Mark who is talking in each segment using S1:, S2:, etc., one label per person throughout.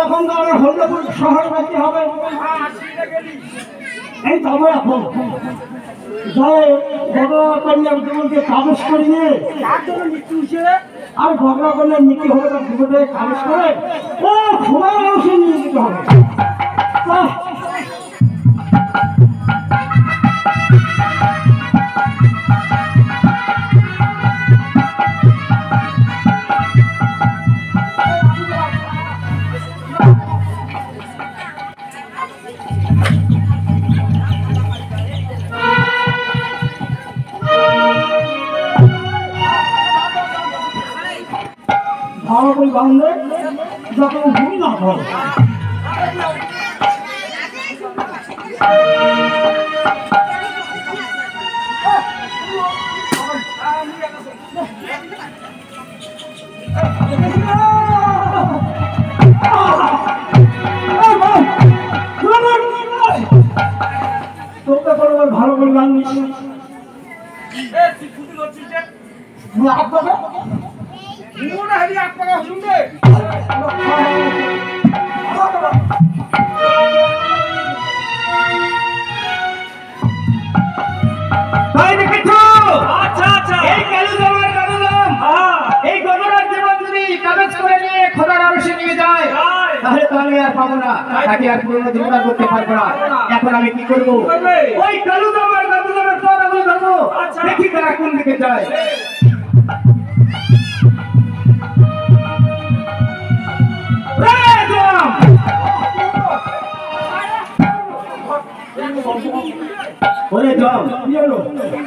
S1: এখন তো আমার হলদপুর শহর বাকি হবে। এই তো আমরা এখন যাই ঘটনা কন্যার জীবনকে কাগজ করে নিয়ে আর ঘটনা কন্যার নীতি হবে তার জীবনে কাগজ করে ও সময় অবশ্যই নিয়ে যেতে হবে। ভালো করে বাঁধলে যাতে ভুল না হয়। তোকে বলবার ভালো করে বাঁধলিস আপনাকে মনে হয় আপনাকে শুনবে এখন আমি কি করবো? ওই কালু দামের ধরবো, দেখি তারা কোন দিকে যায়।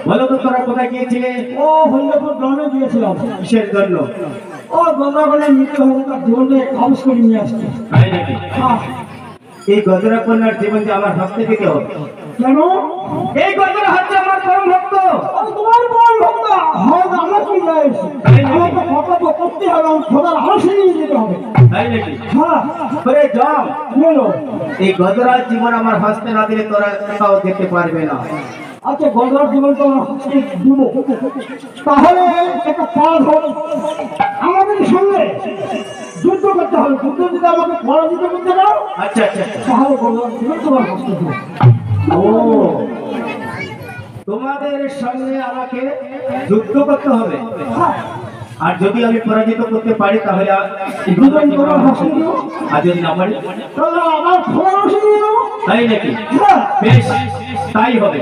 S1: বলো তো তোরা কোথায় গিয়েছিলে? ও হলদপুর গ্রামে গিয়েছিলাম। কিসের জন্য? ও গঙ্গাগণের মৃত্যু হয়ে তার জীবনকে কাগজ করে নিয়ে আসছে। তাই নাকি? এই গজরা কন্যার জীবন যে আমার হাত থেকে দিতে হবে। কেন? এই গজরা হচ্ছে আমার পরম ভক্ত। তোমার পরম ভক্ত? হ্যাঁ, আমার কি যায়? আমাকে কর্তব্য করতে হবে, খোদার আদেশ নিয়ে যেতে হবে। তাই নাকি? হ্যাঁ। করে যাও। বলো, এই গজরার জীবন আমার হাসতে না দিলে তোরা কোথাও যেতে পারবে না। আচ্ছা, গজরার জীবন তো আমার হাসতে দিব, তাহলে একটা কাজ হবে, আমাদের সঙ্গে যুদ্ধ করতে হবে। যুদ্ধ যদি আমাকে পরাজিত করতে পারো, আচ্ছা আচ্ছা, তাহলে গজরার জীবন তোমার হাসতে দিব। ও, তোমাদের সঙ্গে আমাকে যুদ্ধ করতে হবে, আর যদি আমি পরাজিত করতে পারি তাহলে আর যদি না পারি তাই নাকি? বেশ, তাই হবে।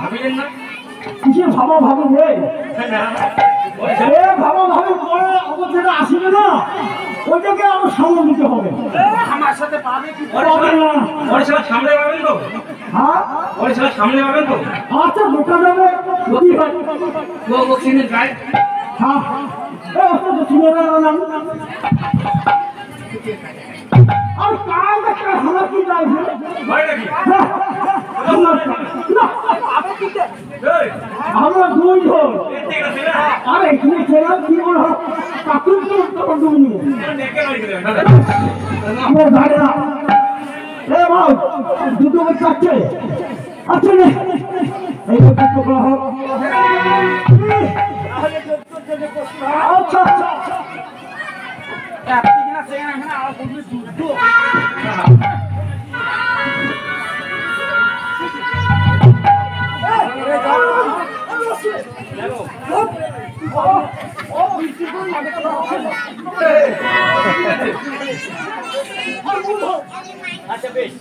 S1: ভাবিলেন না? কিসের ভাবা ভাবি রে? ভাবা ভাবি পরে অবস্থাটা আসবে না, ওইটাকে আমার সামনে নিতে হবে। আমার সাথে পাবে কি? ওর সাথে সামনে পাবেন তো? হ্যাঁ, ওর সাথে সামনে পাবেন তো? আচ্ছা, বোকা যাবে যদি হয় ও বক্সিংয়ের গায়। হ্যাঁ, এই ওটা সিনেমার নাম। আর কাল একটা হামলা কি যায় ভাই নাকি? আমরা দুইজন। আরে তুমি ছেড়ে কি বলো? কাকুর তো তুমি আমরা জানি না। এ ভাই, দুটো কাটছে। আচ্ছা রে, এই দুটো করা হোক। আচ্ছা আচ্ছা, আপনি কিনা সেখানে আর কোনো যুদ্ধ আচ্ছা, বেশ।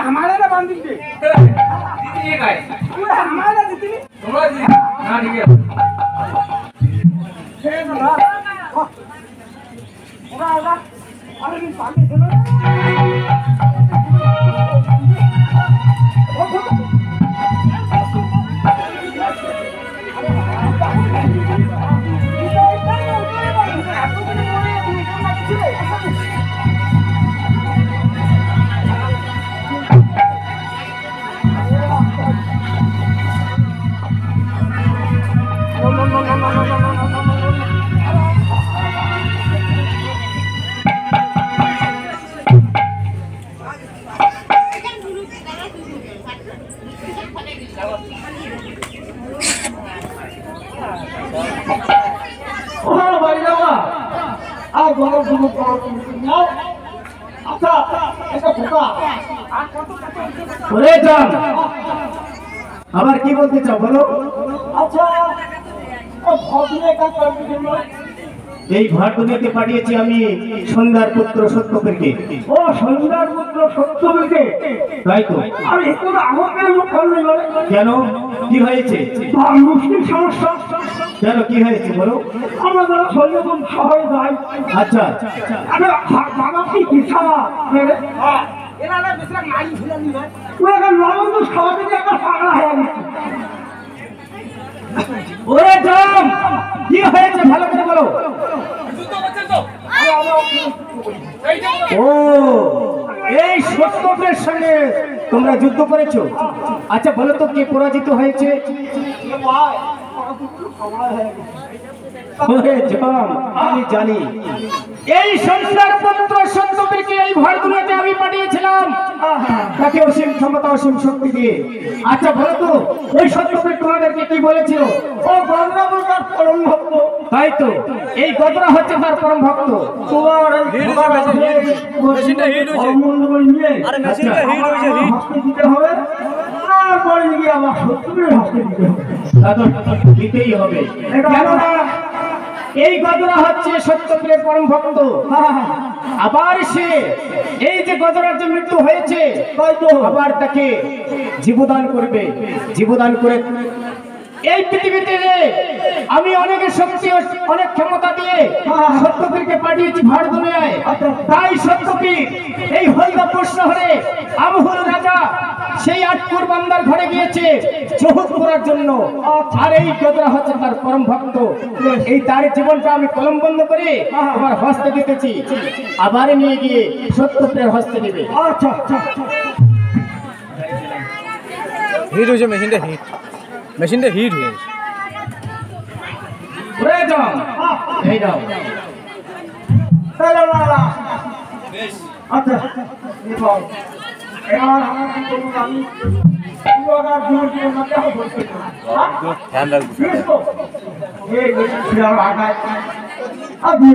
S1: हमारे ना बांध दीजिए हमारे আবার কি বলতে চাও বলো? আচ্ছা এই ভাটুনিকে পাঠিয়েছি আমি সন্ধ্যার পুত্র সত্যবীরকে। ও সন্ধ্যার পুত্র সত্যবীরকে? তাই তো। আমি একটু আমাকে কেন কি হয়েছে? মুসলিম সমস্যা। কেন কি হয়েছে বলো? আমরা যারা সৈন্যবন সবাই যাই। আচ্ছা আরে বাবা কি পিছা এনারা বেশিরভাগ নাই ভুলে নিবে ওই একটা লবঙ্গ খাওয়া থেকে একটা পাগলা হয়ে গেছে। ওরে জাম কি হয়েছে ভালো করে বলো। ও এই সত্যের সঙ্গে তোমরা যুদ্ধ করেছো? আচ্ছা বলো তো কে পরাজিত হয়েছে? আমি জানি এই সন্ধ্যার পুত্র সত্যবীরকে এই ভারদুনিয়াতে আমি পাঠিয়েছিলাম তাকে অসীম ক্ষমতা অসীম শক্তি দিয়ে। আচ্ছা বলো তো ওই সত্যবীর তোমাদেরকে কি বলেছিল? ও গদরা তার পরম ভক্ত। তাই তো এই গদরা হচ্ছে তার পরম ভক্ত। তোমার মেশিনটা হিট হয়েছে আরে মেশিনটা হিট হয়েছে হস্তে দিতে হবে তারপরে গিয়ে আমার সত্যবীরের হস্তে দিতে হবে। দিতেই হবে কেননা এই গদরা হচ্ছে সত্যবীরের পরম ভক্ত। আবার সে এই যে গদরার যে মৃত্যু হয়েছে আবার তাকে জীবদান করবে। জীবদান করে এই পৃথিবীতে আমি অনেক শক্তি অনেক ক্ষমতা দিয়ে সত্যবীরকে পাঠিয়েছি ভারদুনিয়ায়। তাই সত্যবীর এই হলদাপুর শহরে আমহুল রাজা সেই আটপুর বান্দার ঘরে গিয়েছে চহুদ করার জন্য। আর এই গদরা হচ্ছে তার পরম ভক্ত। এই তার জীবনটা আমি কলম বন্ধ করে আমার হস্তে দিতেছি, আবার নিয়ে গিয়ে সত্যবীরের হস্তে দিবে। আচ্ছা
S2: হিট হয়েছে মেশিনটা হিট মেশিনটা হিট হয়েছে।
S1: এই দাও আচ্ছা আমি